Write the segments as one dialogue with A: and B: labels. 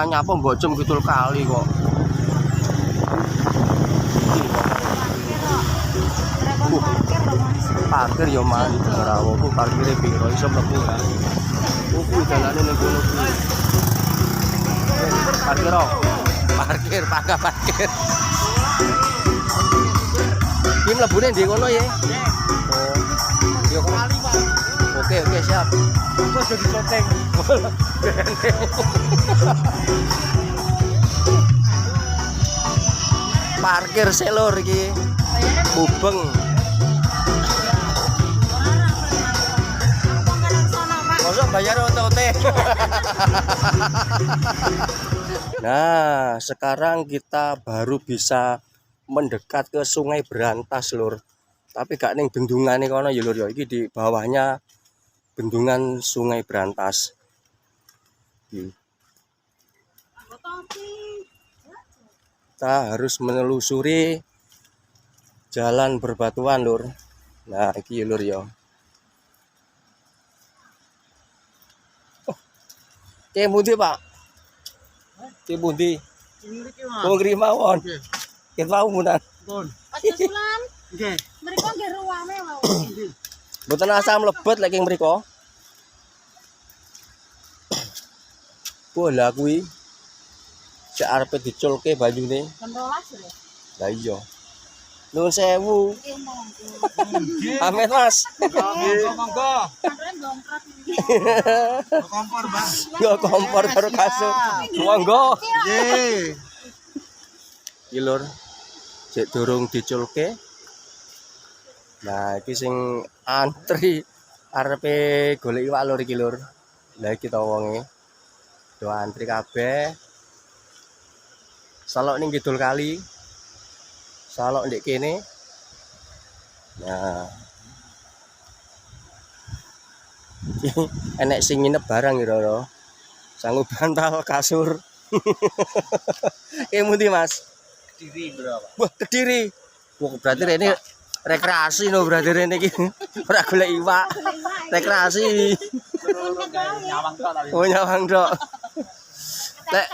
A: nyapa Mbocem Kidul Kali kok. Parkir yo mari ora opo parkire piro iso mlebu ora. Kuwi dalane ning kono kuwi. Parkir. Parkir, pakai parkir. Iki mlebune ndi kono ya? Oh. Yo kali, Pak. Oke, siap. Terus jadi coteng. Parkir selor iki. Bubeng. Mosok bayar ote-ote. Nah, sekarang kita baru bisa mendekat ke Sungai Berantas, Lur. Tapi gak ning bendungane kono ya, Lur ya. Iki di bawahnya bendungan Sungai Berantas. Kita harus menelusuri jalan berbatuan, Lur. Nah, iki Lur ya. Ki pundi, Pak? Ki pundi? Oh, ngrimawon. Ket wau munan.
B: Pun.
C: Pasulan.
B: Nggih.
C: Mriko nggih ruwame wau.
A: Mboten asam mlebet lek ing mriku. Bola kuwi sik arepe diculke banyune.
C: Jam 12 lho.
A: Lah iya. Nuwun sewu.
C: Nggih monggo.
A: Amin, Mas.
B: Monggo.
C: Sampeyan dompet iki.
B: Kompor, Bang.
A: Yo kompor karo kasur. Monggo.
B: Nggih.
A: Iki Lur. Sik durung diculke. Nah, iki sing antri arepe golek iwak Lur iki Lur. Lah iki to wonge. Do antri kabeh. Salok ning Kidul Kali. Salok ndek kene. Nah. Enek sing nginep barang kira-kira. Sanggup bantal kasur. Kayak mundi, Mas?
B: Kediri berapa?
A: Wah, Kediri. Wah, berarti ini rekreasi no berarti ini iki. Ora golek iwak. Rekreasi.
B: Nyawang tok tapi.
A: Oh, nyawang tok.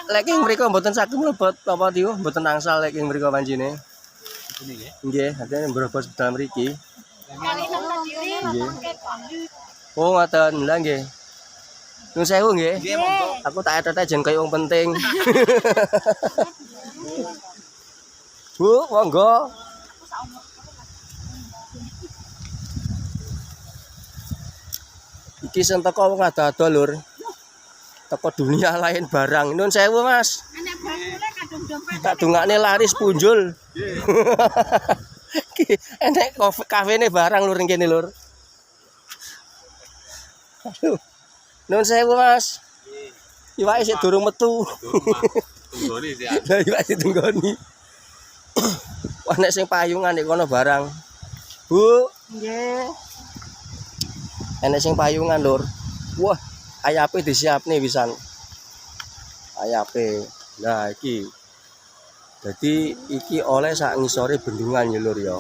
A: Lek ing mriku mboten saged mlebet apa Dio? Mboten angsal lek ing mriku pancine.
B: Ini nggih.
A: Nggih, artine mbrobos dalam mriki.
C: Kali nang Kediri laporke kon.
A: Oh, ngoten. Lah nggih. Nuwun sewu nggih.
B: Nggih, monggo.
A: Aku tak etet jen kaya wong penting. Bu, monggo. Iki sing teko wong ado-ado, Lur. Teko dunia lain barang. Nuwun sewu, Mas.
C: Enek bakule kadung dompet.
A: Tak dungakne laris punjul. Iki enek kafene barang Lur ning kene, Lur. Aduh. Nuwun sewu, Mas. Iwake sik durung metu.
B: Tunggoni sih.
A: Lah iwak sik tunggoni. Wah nek sing payungan nek kono barang. Bu, nggih. Enek sing payungan, Lur. Wah, ayape disiapne pisan. Ayape. Nah, iki. Jadi iki oleh sak ngisore bendungan ya, Lur ya.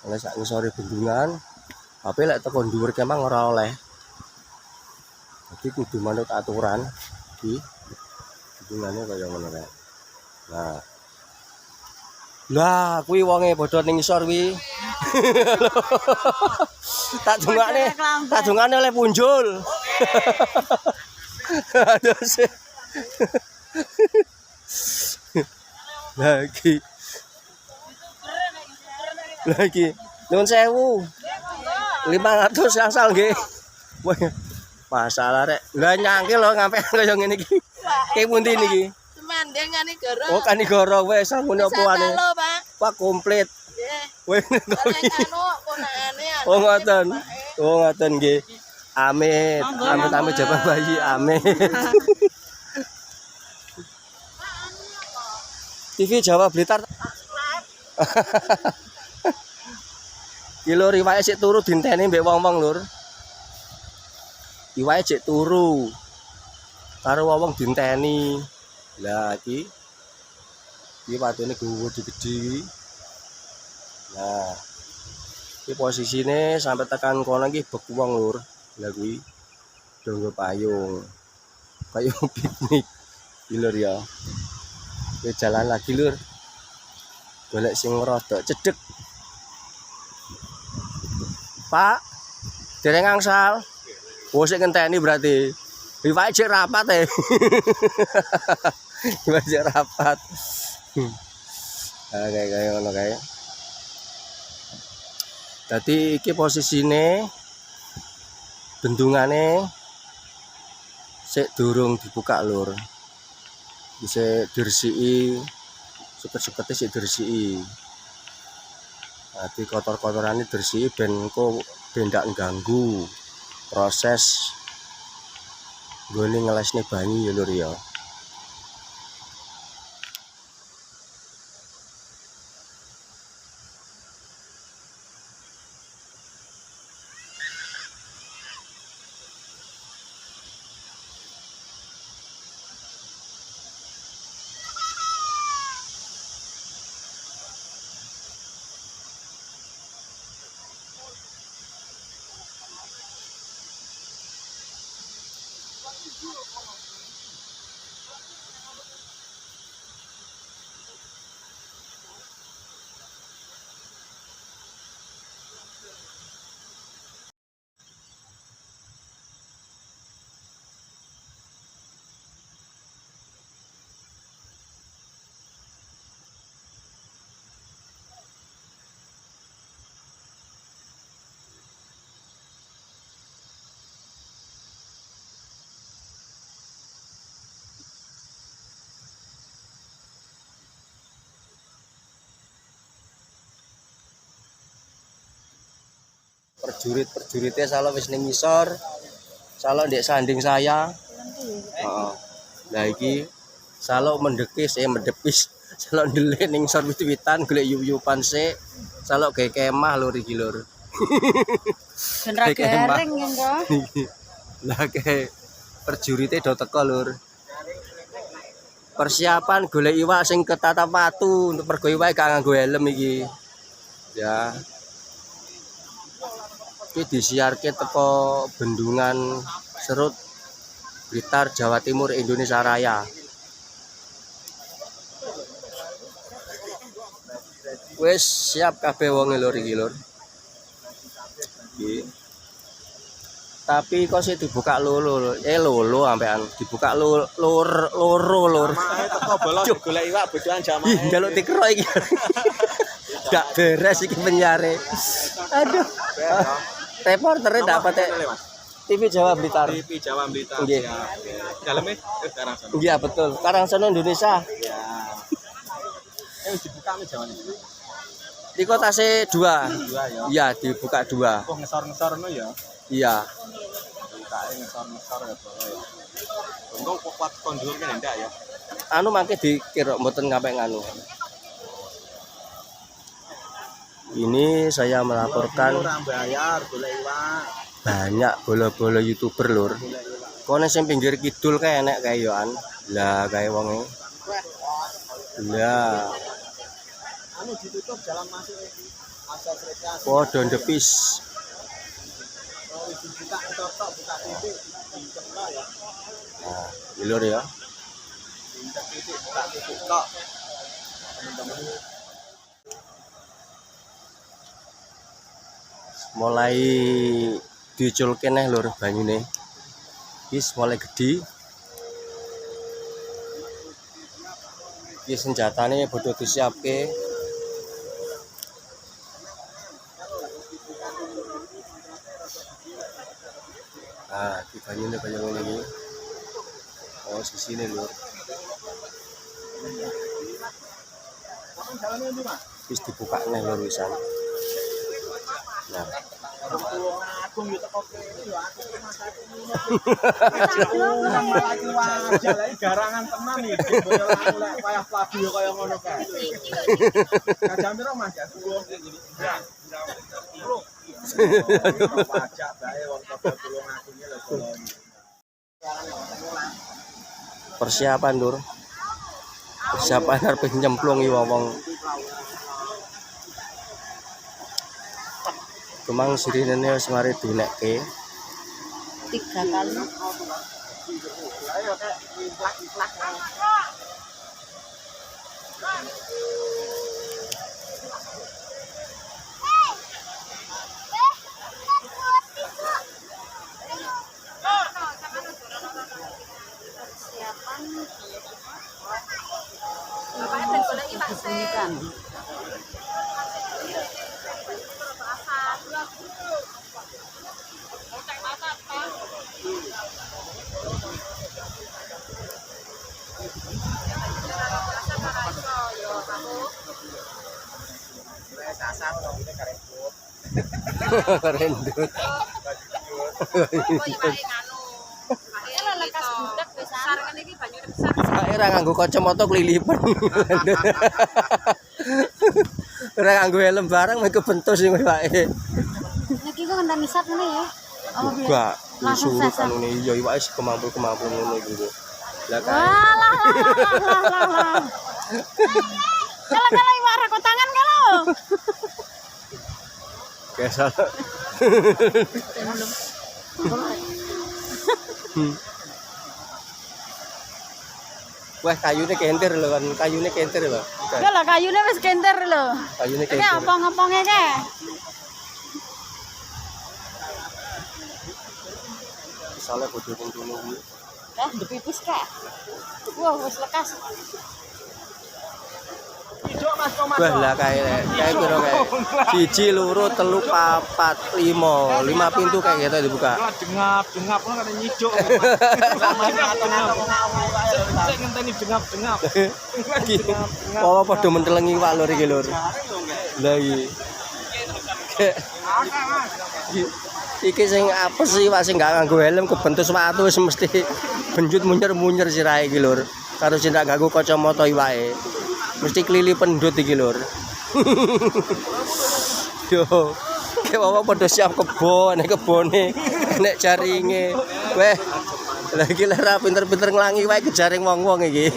A: Oleh sak ngisore bendungan. Tapi lek teko dhuwur kemang ora oleh. Jadi kudu manut aturan iki. Bendungane kaya ngono kae. Nah. Lah, kuwi wonge bodho ning ngisor kuwi. Tak dungane oleh punjul. Aduh sih. Lagi. Nuwun sewu. 500 angsal nggih. Wah, masalah rek. Lah nyangkil lho ngampe kaya ngene iki. Ki pundi niki?
C: Semandeng Kanigoro.
A: Oh, Kanigoro wis sangune opo ane.
C: Halo, Pak.
A: Wah, komplit.
C: Nggih.
A: Wih,
C: Anu ponakane anu.
A: oh ngoten. Oh ngoten nggih. Amit, amit jabang bayi, amit. TV Jawa Blitar. Ki Lur iwake sik turu dinteni mbek wong-wong Lur. Iwake sik turu. Karo wong dinteni. Lah iki watune gede-gede. Nah, iki posisine sampai tekan kono iki bek wong Lur. Lah kuwi donggo payung. Payung piknik. Lur ya. Kowe jalan lagi lur. Golek sing rada cedhek. Pak, dereng angsal. Oh sik ngenteni berarti. Iwake cek rapat e. Iwake cek rapat. Kayak ngono kae. Dadi iki posisine bendungane sik durung dibuka lur. Bisa diresiki, suket-sukete sik diresiki. Dadi kotor-kotorane diresiki ben engko ndak ngganggu proses nggone ngelesne banyu ya lur ya. Perjurit-perjurite salo wis ning ngisor. Salo ndek sanding saya. Heeh. Lah iki salo mendekis mendepis. Salo ndelik ning ngisor wit-witan golek yup-yupan sik. Salo gawe kemah lur iki lur.
C: Ben ra garing engko.
A: Lah kae perjurite do teko lur. Persiapan golek iwak sing ketatap watu untuk mergo iwake gak nganggo helm iki. Ya. Iki disiarke teko Bendungan Serut Blitar Jawa Timur Indonesia Raya. Wis siap kabeh wong lur iki lur. Iki. Tapi kok sih dibuka loro sampean dibuka loro lur.
B: Teko bolos golek iwak bodohan jamaah.
A: Ih, njaluk dikro iki. Gak beres iki penyare. Aduh. Reporternya dapat TV Jawa Blitar.
B: TV Jawa Blitar.
A: Nggih.
B: Daleme Karangsono.
A: Iya betul. Karangsono Indonesia.
B: Ya. Dibuka nih Jawa ini.
A: Di kota C2.
B: Dua ya.
A: Iya, dibuka 2.
B: Kok ngesor-ngesor no ya.
A: Iya.
B: Bukae ngesor-ngesor ya to ya. Engko kuat kondur kan ndak ya.
A: Anu mangke dikira mboten ngampek nganu. Ini saya melaporkan
B: Orang bayar golek iwak.
A: banyak bola-bola YouTuber lur. Kone sing pinggir kidul kae enek kae yoan. Lah kae wonge. Lah,
B: Anu ditutup jalan masuk asal rekreasi.
A: padha ndepis.
B: Oh, dibuka tok buka titik dicemplok ya.
A: Nah, iki lur ya.
B: Buka titik tok. Teman-teman
A: Mulai diculke neh lur banyune. Wis mulai gedhi. Iki senjatane bodho disiapke. Nah, iki banyune kaya ngene iki. Oh, sisine lur. Wis dibuka neh lur wisan. Nah,
B: aku yo teko kene yo aku masak garangan tenan iki boyo lek kaya plabu yo kaya ngono kae. Jam piro Mas? Ya 10 iki. Ya. Pajak bae wong padha tulung aku iki lho.
A: persiapan lur. Persiapan arep nyemplung iki wong. Kemang sirinene wis mari dinekke.
C: 3 kali.
B: Ayo kayak iplak-iplak.
C: Disembunyikan.
A: Rendut. Ora nganggo kacamata klilipen. Ora nganggo helm barang mek kebentus sing wae.
C: Niki kok ngendang isap ngene ya. Apa biar
A: Enggak,
C: langsung
A: disuruh
C: sesat.
A: kan ini iya iwake kemampu-kemampu ngono gitu. Lah kae
C: Walah. Kalau iwak rakot tangan kalau.
A: kesal. Wah, kayune kenter lho kan, kayune kenter lho.
C: Enggak lah kayune wis kenter lho.
A: Kayune
C: Iki
A: kenter.
C: opong-oponge ke.
A: Soale bodho ning kono kuwi.
C: Dipipis ke. Wah, wis lekas.
B: Hijau Mas Komas.
A: Wah, lah kae piro kae? 1, 2, 3, 4, 5. 5 pintu kayak gitu dibuka.
B: Dengap kan ada nyijuk. Cek ngenteni dengap.
A: Oh, padha mentelengi Pak Lur iki Lur. Lah iki. Iki sing apa sih Pak sing gak nganggo helm kebentus watu wis mesti benjut munyer-munyer sirahe iki Lur. Karo sing gak nganggo kacamata iwake. Mesti kelili pendut iki Lur. Yo, ke bawa padha siap kebon, nek kebone, nek jaringe. Weh, lha iki lera pinter-pinter nglangi wae kejaring wong-wong iki.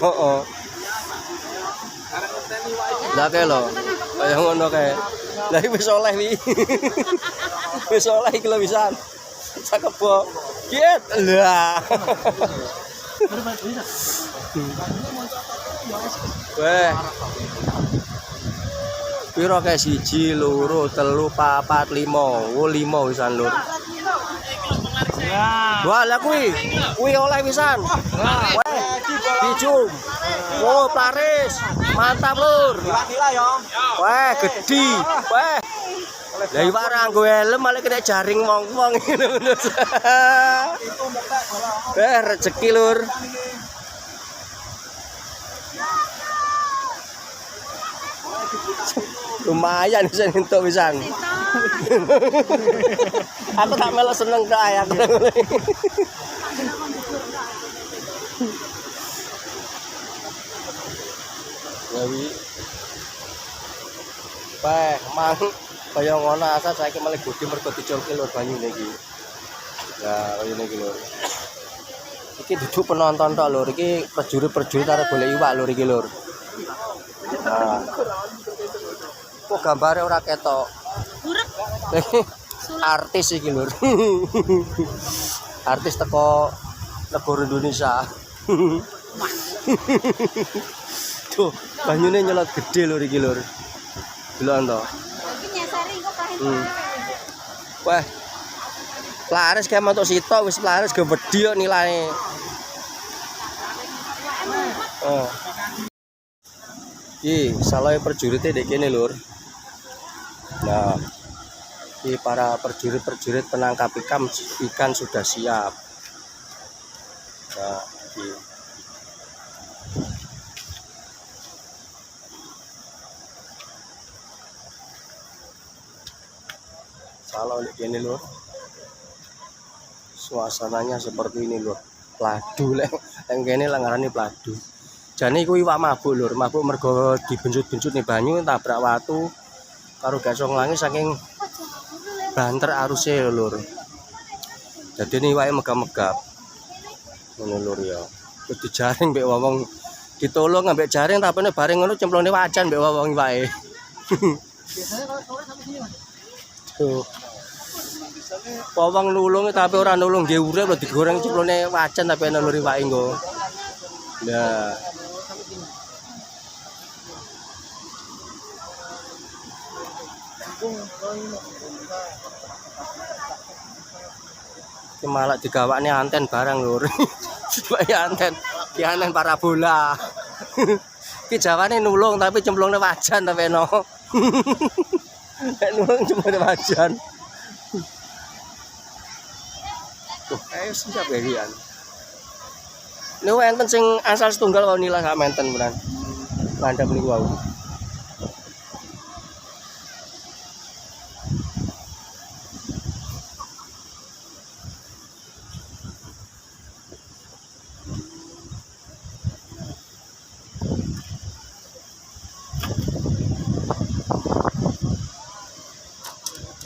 A: Heeh. Lah kae lho, kaya ngono kae. Lah iki wis oleh wi. Wis oleh iki lho wisan. Sakebo. Kiet. Lah. Weh. Piro kae 1, 2, 3, 4, 5. Oh 5 wisan Lur. Wah, lah kuwi oleh wisan. Weh, dijum. Oh, Paris. Mantap, Lur.
B: Gila ya.
A: Weh, gede. Weh. Lah iwak ora nganggo helm malah kena jaring wong-wong ngono. Rezeki, Lur. Lumayan bisa entuk pisan. Aku tak melok seneng kae aku. Jadi mang kaya ngono asal saiki malah gede mergo diculke lho banyune iki. Lah kaya ngene iki lho. Iki duduk penonton tok lho, iki prajurit-prajurit arep golek iwak lho iki lho. Nah. Kok gambare ora ketok. Artis iki lho. Artis teko negara Indonesia. Tuh, banyune nyelot gede lho iki lho. Delok to.
C: Iki nyasari kok kahit.
A: Wah. Laris kae montok sitok wis laris gedhi kok nilai. Oh. Iki salahe prajurite ndek kene lur. Nah, ini para prajurit-prajurit penangkap ikan sudah siap. Nah, ini. Kalau ini lur, suasananya seperti ini lur. Pladu lek kene langarane pladu. Jane iku iwak mabuk lur, mabuk mergo dibenjut-benjut ning banyu tabrak watu karo gak iso nglangi saking banter aruse lur. Jadi ini iwake megap-megap. Ngono lur ya. Terus dijaring mbek wong ditolong ambek jaring tapi bareng ngono cemplone wajan mbek wong iwake. Biasanya kalau sore sampai sini Mas. Tuh. Wong nulung tapi ora nulung nggih urip lho digoreng ceplone wajan tapi ana lur iwake nggo. Nah. Iki malah digawakne anten barang lur. Supaya anten, ki anten parabola. Ki jawane nulung tapi cemplungne wajan tapi no. Nek nulung cemplungne wajan. Ayo siap ya Rian. Niku enten sing asal setunggal kok nilai sak menten menan. Mandhap niku wau.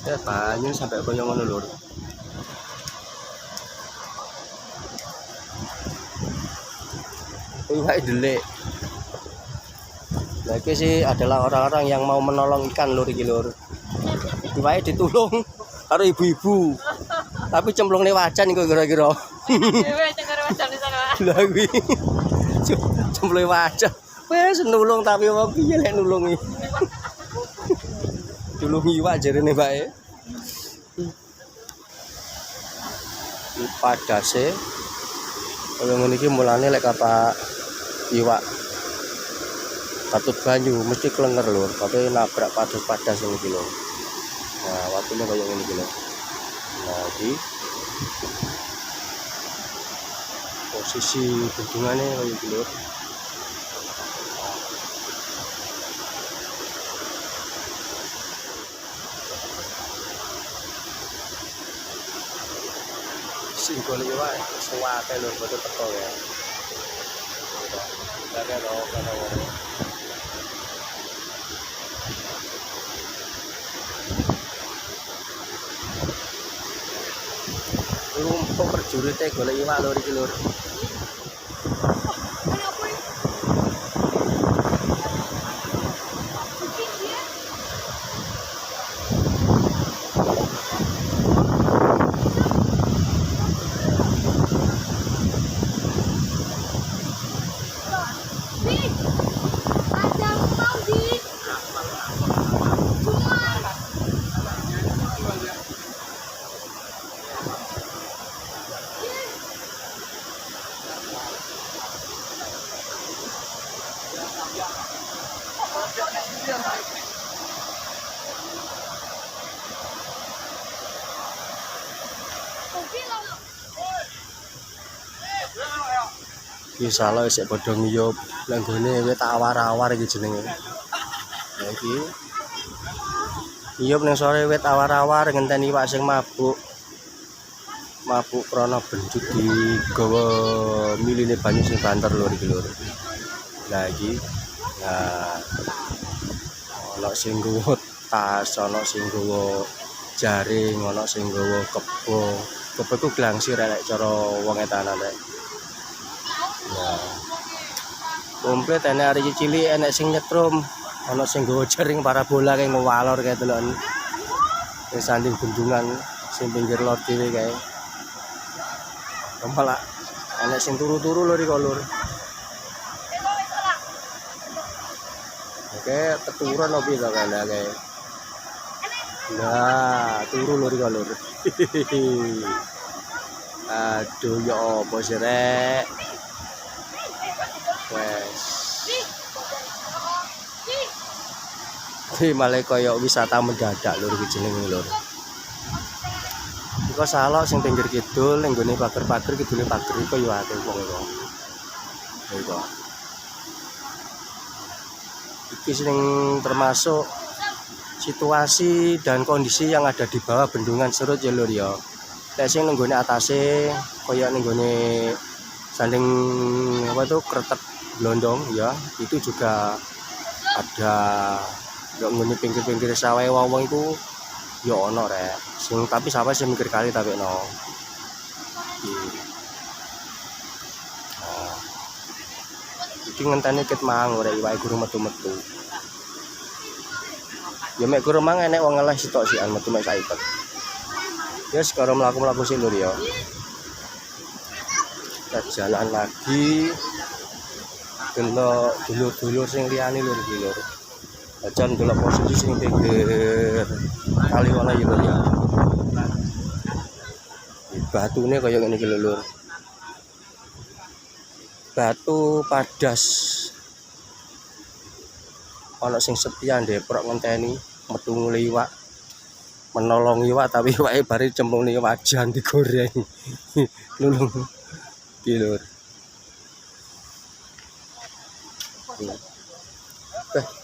A: Ya banyu sampai koyo ngono lur. Iwak delik. Nah, ini sih adalah orang-orang yang mau menolong ikan lur iki lur. Iwake ditulung karo ibu-ibu. Tapi cemplungne wajan iku kira-kira.
C: Dewe cengar wajan di sana.
A: Lah kuwi. Cemplunge wajan. Wes nulung tapi wong piye lek nulungi. Tulung iwak jarene mbake. Padase. Kalau ngene iki mulane lek kata iwak katut banyu mesti klenger lur, tapi nabrak padas ini iki lho. Nah, waktunya kayak ngene iki lho. Nah, iki posisi bendungane kayak iki lho. Sing golek iwak suwate lur betul teko ya. Dari ada orang. Rumput perjurite golek iwak lur iki lur. Iki salah isih padha ngiyup nang gone wit awar-awar iki jenenge. Ya iki ngiyup nang sore wit awar-awar ngenteni iwak sing mabuk. Mabuk krana bendut digawa miline banyu sing banter lho iki lho. Lah iki nah ana sing nggawa tas, ana sing nggawa jaring, ana sing nggawa kebo. Kebo ku glangsir rek cara wong etanan rek. Nah, komplit enek ari cilik enek sing nyetrum, ana sing nggawa jaring parabola kae ngwalor kae delok. Wis sanding bendungan sing pinggir lor dhewe kae. Malah enek sing turu-turu lho iki lur. Oke, keturun opo to kene kae. Nah, turu lur iki lur. Aduh ya apa sih rek. Wes. Iki malah kaya wisata mendadak lur iki jenenge lur. Iku salok sing pinggir kidul ning gone pager-pager kidule pager iku ya akeh wong iku. Iku. Iki sing termasuk situasi dan kondisi yang ada di bawah bendungan Serut ya lur ya. Nek sing ning gone atase kaya ning gone sanding apa tuh kretek blondong ya, itu juga ada nggak ngene pinggir-pinggir sawah wong iku ya ono rek. Sing tapi sawah sing mikir kali tapi no. Iki ngenteni ket mang ora iwake guru metu-metu. Ya mek guru mang enek wong ngeleh sitok sian metu mek saipet. Ya sekarang melaku sih lur ya. Kita jalan lagi. Delok dulur-dulur sing liyane lur iki lur. Ajan delok posisi sing pinggir Kaliwala ya lur ya. Batune kaya ngene iki lur. Batu padas. Ana sing setia ndeprok ngenteni metu ngliwak. Menolong iwak tapi iwake bare cemplung ning wajan digoreng. Nulung. Iki lur.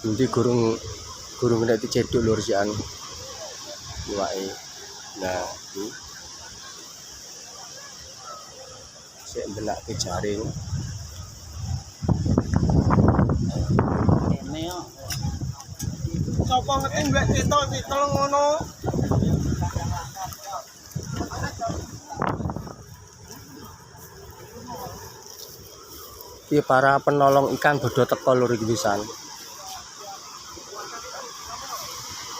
A: Endi gurung kena dicedhuk lur sian. Iwake. Nah, iki. Sik mbenake jaring.
B: Sopo ngeting mbek titol ngono.
A: Iki para penolong ikan bodo teko lur iki pisan.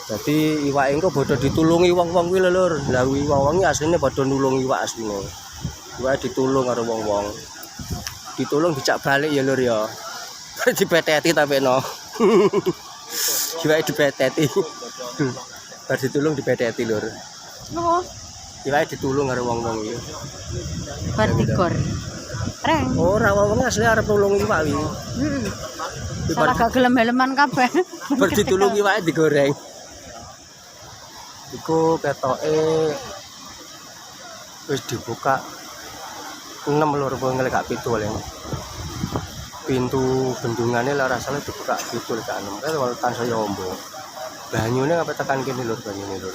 A: Jadi iwak engko bodo ditulungi wong-wong kuwi lur. Lah wong-wong iki asline padha nulung iwak asline. Iwak ditulung karo wong-wong. Ditulung dicak balik ya lur ya. Dipeteti tapi no. Iwak dipeteti. Bar ditulung dipeteti lur.
C: Oh,
A: Iwak ditulung karo wong-wong iki.
C: bar digor. Reng.
A: Ora wong asli arep nulung iwak iki.
C: Heeh. Salah gak gelem helman kabeh.
A: Bar ditulung iwake digoreng. Iku ketoke wis dibuka 6 lur apa ngelek 7 oleh. Pintu bendungane lah rasane dibuka 7 lek 6. Kae wal tansaya ombo. Banyune ngape tekan kene lur banyune lur.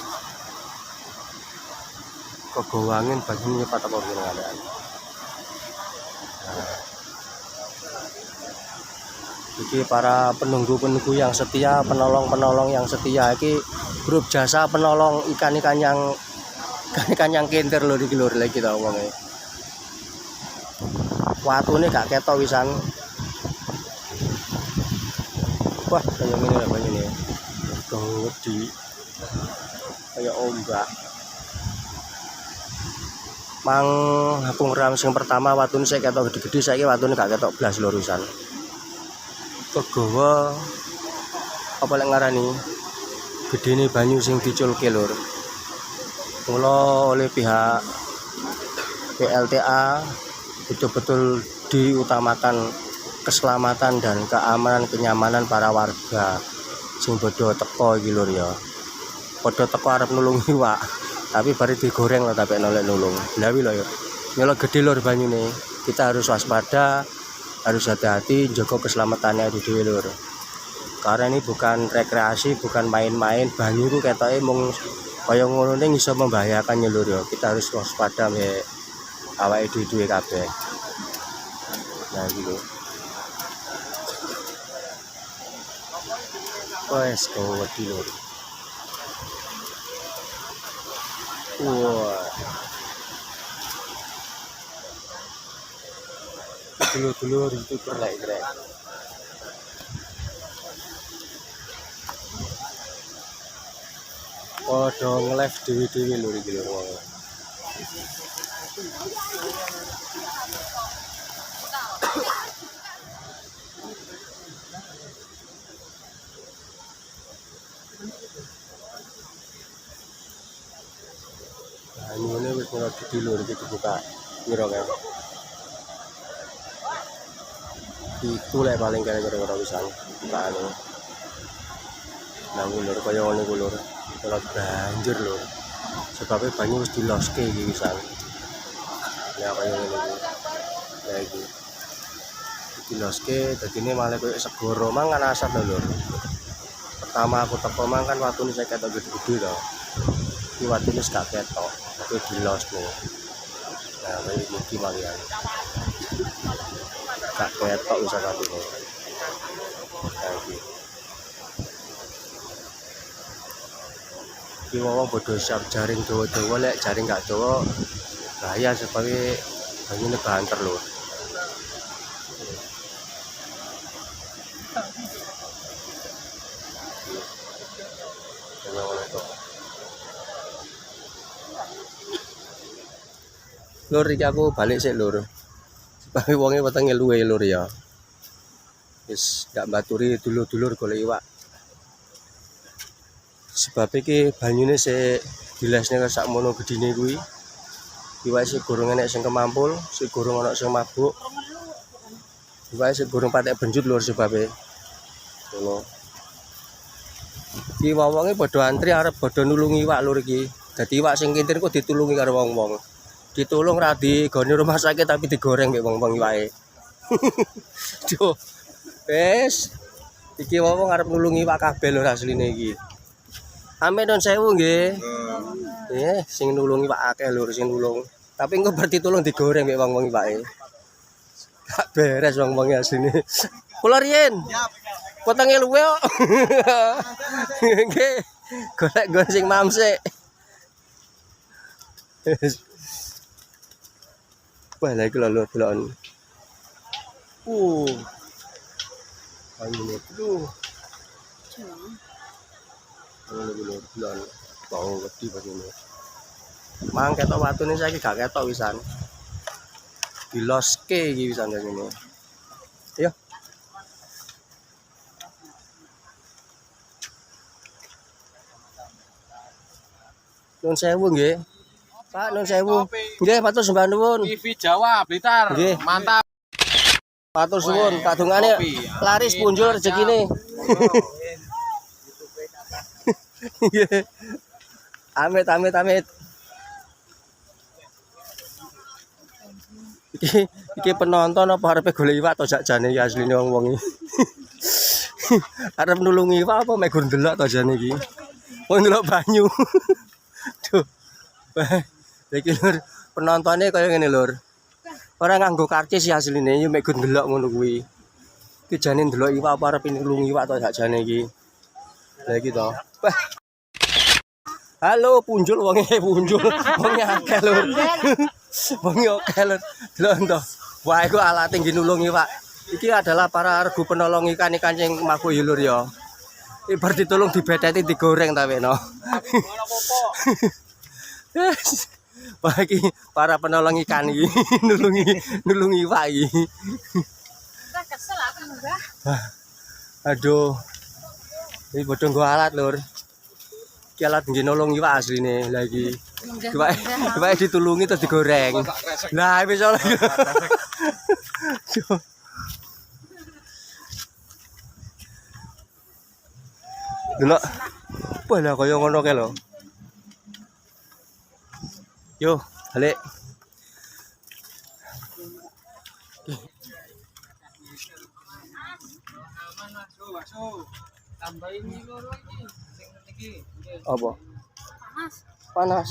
A: Kegowangin banyune patok kene ngadean. Iki para penunggu-penunggu yang setia, penolong-penolong yang setia iki grup jasa penolong ikan-ikan yang kintir lho iki lho lagi ta wonge. Watune gak ketok wisan. Wah, kaya ngene lho banyune. Gede. Kaya ombak. Mang aku ngeram sing pertama watune sik ketok gede-gede, saiki watune gak ketok blas lho wisan. Kegawa apa lek ngarani gedene banyu sing diculke lur. Mula oleh pihak PLTA betul-betul diutamakan keselamatan dan keamanan kenyamanan para warga sing padha teko iki lur ya. Padha teko arep nulung iwak, tapi bare digoreng lho tapi nolek nulung. Lawi lho ya. Nyelok gede lur banyune. Kita harus waspada, harus hati-hati jaga keselamatannya di dhewe lur. Karena ini bukan rekreasi, bukan main-main. Banyu itu ketoke mung kaya ngono ning iso membahayakan ya lur ya. Kita harus waspada mek awake dhewe kabeh. Nah gitu. Wes wedi lur. Wah. Dulur-dulur itu kerek-kerek. Padha nge-live dhewe-dhewe lho iki lho wong. Banyune wis ora gede lho iki dibuka. Piro kae? Itu lek paling kira-kira wisan. Bukane. Nah lur kaya ngene ku lur. Ora banjir lho. Sebabnya banyu wis diloske iki wisan. Ya kaya ngene iki. Ya iki. Diloske dadine malah koyo segoro mang kan asap lho lur. Pertama aku teko mang kan watune saya ketok gede-gede to. Iki watune gak ketok, tapi dilos nih. Nah, kaya iki malian. Gak ketok wis watune. Nah iki. Iki wong bodo siap jaring dawa-dawa lek jaring gak dawa bahaya sebabnya banyune banter lho. Lur iki aku balik sik lur. Sebab wonge wetenge luwe lur ya. Wis gak baturi dulur-dulur golek iwak. Sebab iki banyune sik dilesne sakmono gedine kuwi. Iwak sik gorong enek sing kemampul, sik gorong ana sing mabuk. Iwak sik gorong patek benjut lur sebabe. Ngono. Iki wong-wonge padha antri arep padha nulungi iwak lur iki. Dadi iwak sing kintir kok ditulungi karo wong-wong. Ditulung ra digone rumah sakit tapi digoreng mek wong-wong iwake. Duh. Wes. Iki wong arep nulungi iwak kabeh lho asline iki. Ame nun sewu nggih. Nggih, sing nulungi iwak akeh lho sing nulung. Tapi engko bar ditulung digoreng mek wong-wong iwake. Gak beres wong-wong asline. Kula riyen. Potongnya luwe kok. Nggih. Golek sing mamsik. Wah, lagi lho delon. Ayo lho. Delon. Bau wedi begini. Mang ketok watune saiki gak ketok wisan. Diloske iki wisan ngene. Ayo. Nun sewu nggih. Pak nun sewu. Nggih, matur sembah nuwun.
B: TV Jawa Blitar.
A: Nggih.
B: Mantap.
A: Matur suwun, kadungane laris punjul rezekine. Nggih. Amit. Iki penonton apa arepe golek iwak to sakjane iki asline wong-wong iki. Arep nulungi iwak apa mek gur ndelok to jane iki. Wong ndelok banyu. Duh. Iki lur penontonnya kaya ngene lur. Ora nganggo karcis ya asline yo mek gur ndelok ngono kuwi. Iki jane ndelok iwak apa arep nulungi iwak to sakjane iki. Lah iki to. Halo punjul wonge punjul. Wonge akeh lur. Wonge akeh lur. Delok to. Wah iku alate nggih nulungi iwak. Iki adalah para regu penolong ikan-ikan sing mabuk ya lur ya. Ibar ditulung dibeteti digoreng ta wekno. Wah iki para penolong ikan iki nulungi iwak iki.
C: Kesel aku munggah.
A: Aduh. Iki bodho nggo alat lur. Iki alat nggih nolong iwak asline. Lah iki iwak ditulungi terus digoreng. Lah wis ora. Delok. Wah lah kaya ngono kae lho. Yo, balik. Apa?
C: Panas.
A: Panas.